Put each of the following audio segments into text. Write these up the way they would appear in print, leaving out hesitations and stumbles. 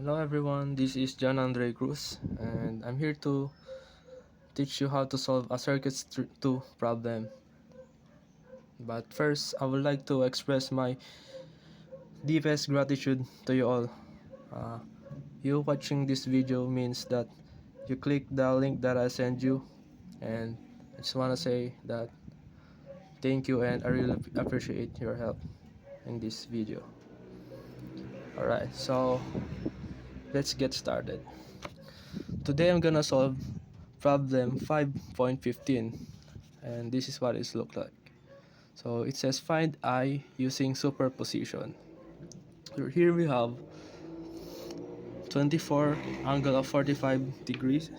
Hello everyone, this is John Andre Cruz and I'm here to teach you how to solve a circuit 2 problem. But first, I would like to express my deepest gratitude to you all. Uh, you watching this video means that you click the link that I send you, and I just want to say that thank you and I really appreciate your help in this video. Alright, so let's get started. Today I'm gonna solve problem 5.15 and this is what it looks like. So it says find I using superposition. So here we have 24 angle of 45 degrees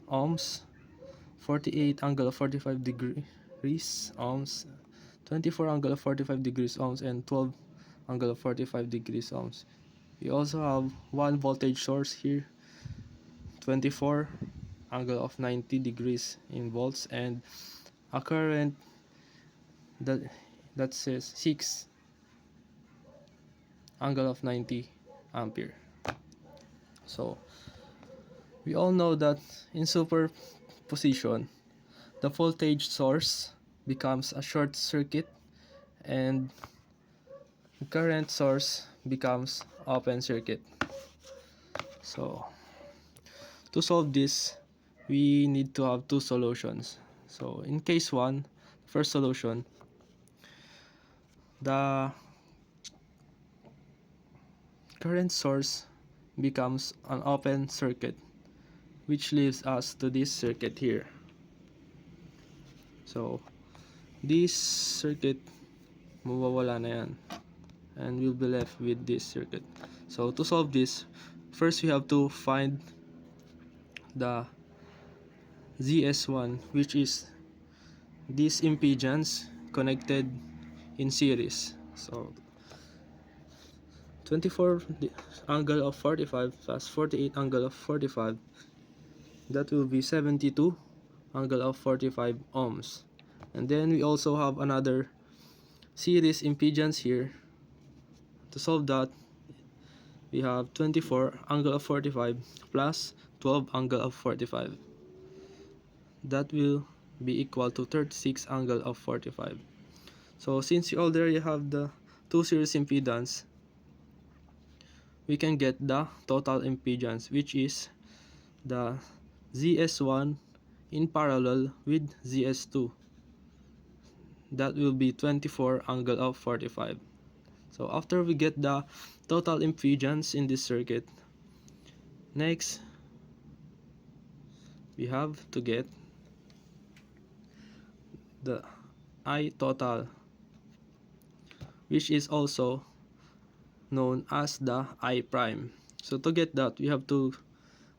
ohms, 48 angle of 45 degrees ohms, 24 angle of 45 degrees ohms, and 12 angle of 45 degrees ohms. We also have one voltage source here, 24 angle of 90 degrees in volts, and a current that says 6 angle of 90 ampere. So we all know that in superposition the voltage source becomes a short circuit and the current source becomes open circuit. So to solve this, we need to have two solutions. So in case 1, first solution, the current source becomes an open circuit, which leaves us to this circuit here. So this circuit mawawala na yan and we'll be left with this circuit. So to solve this, first we have to find the ZS1, which is this impedance connected in series. So 24 angle of 45 plus 48 angle of 45, that will be 72 angle of 45 ohms. And then we also have another series impedance here. To solve that, we have 24 angle of 45 plus 12 angle of 45. That will be equal to 36 angle of 45. So since you already have the two series impedance, we can get the total impedance, which is the ZS1 in parallel with ZS2. That will be 24 angle of 45. So after we get the total impedance in this circuit, next we have to get the I total, which is also known as the I prime. So to get that, we have to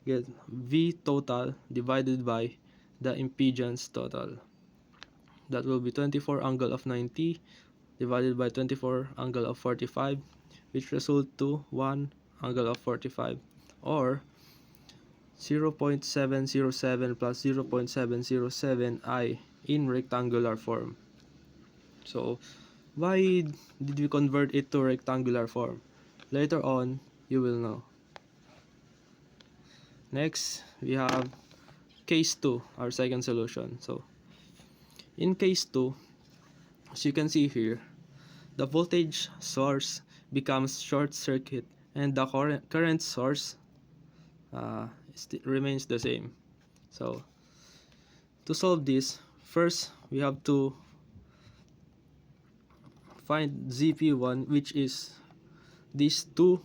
get V total divided by the impedance total. That will be 24 angle of 90 divided by 24 angle of 45, which result to 1 angle of 45, or 0.707 plus 0.707 I in rectangular form. So why did we convert it to rectangular form? Later on, you will know. Next, we have case 2, our second solution. So in case 2, as you can see here, the voltage source becomes short circuit and the current source remains the same. So to solve this, first we have to find ZP1, which is these two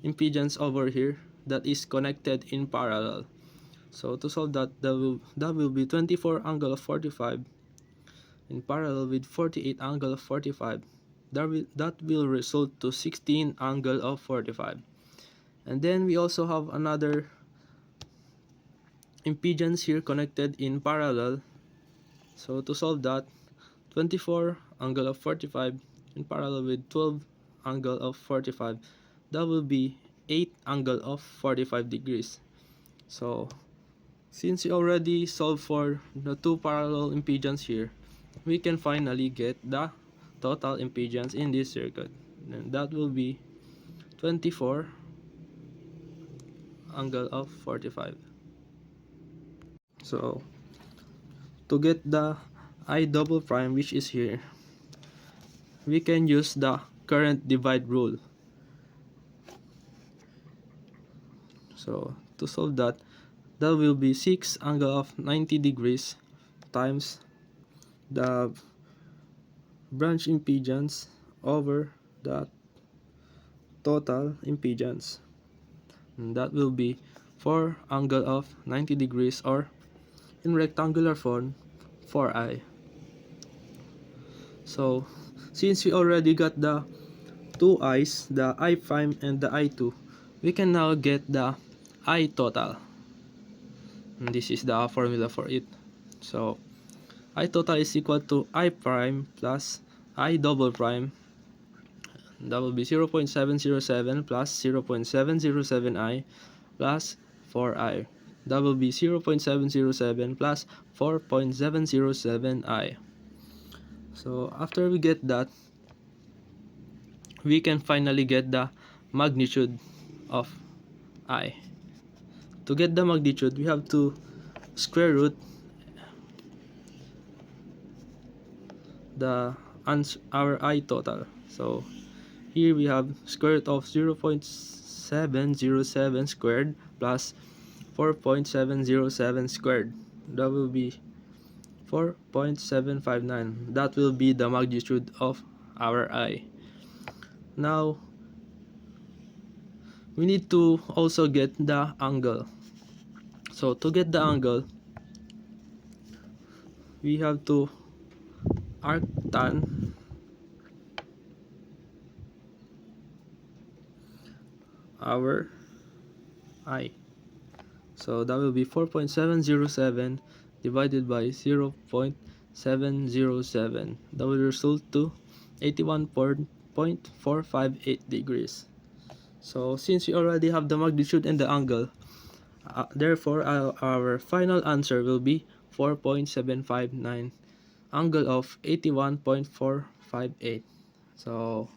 impedance over here that is connected in parallel. So to solve that, that will be 24 angle of 45 in parallel with 48 angle of 45. That will result to 16 angle of 45. And then we also have another impedance here connected in parallel. So to solve that, 24 angle of 45 in parallel with 12 angle of 45, that will be 8 angle of 45 degrees. So since we already solved for the two parallel impedance here, we can finally get the total impedance in this circuit, and that will be 24 angle of 45. So to get the I double prime, which is here, we can use the current divide rule. So to solve that, that will be 6 angle of 90 degrees times the branch impedance over the total impedance. And that will be 4 angle of 90 degrees, or in rectangular form, 4i. So since we already got the two i's, the I prime and the I2, we can now get the I total. And this is the formula for it. So I total is equal to I prime plus I double prime. That will be 0.707 plus 0.707i plus 4i. That will be 0.707 plus 4.707i. So after we get that, we can finally get the magnitude of I. To get the magnitude, we have to square root our I total. So here we have square root of 0.707 squared plus 4.707 squared. That will be 4.759. That will be the magnitude of our I. Now we need to also get the angle. So to get the angle, we have to arctan our I. So that will be 4.707 divided by 0.707. That will result to 81.458 degrees. So since we already have the magnitude and the angle, therefore our final answer will be 4.759, angle of 81.458. So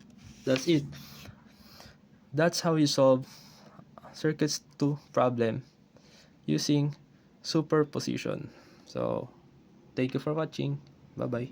that's it. That's how you solve circuits 2 problem using superposition. So thank you for watching. Bye bye.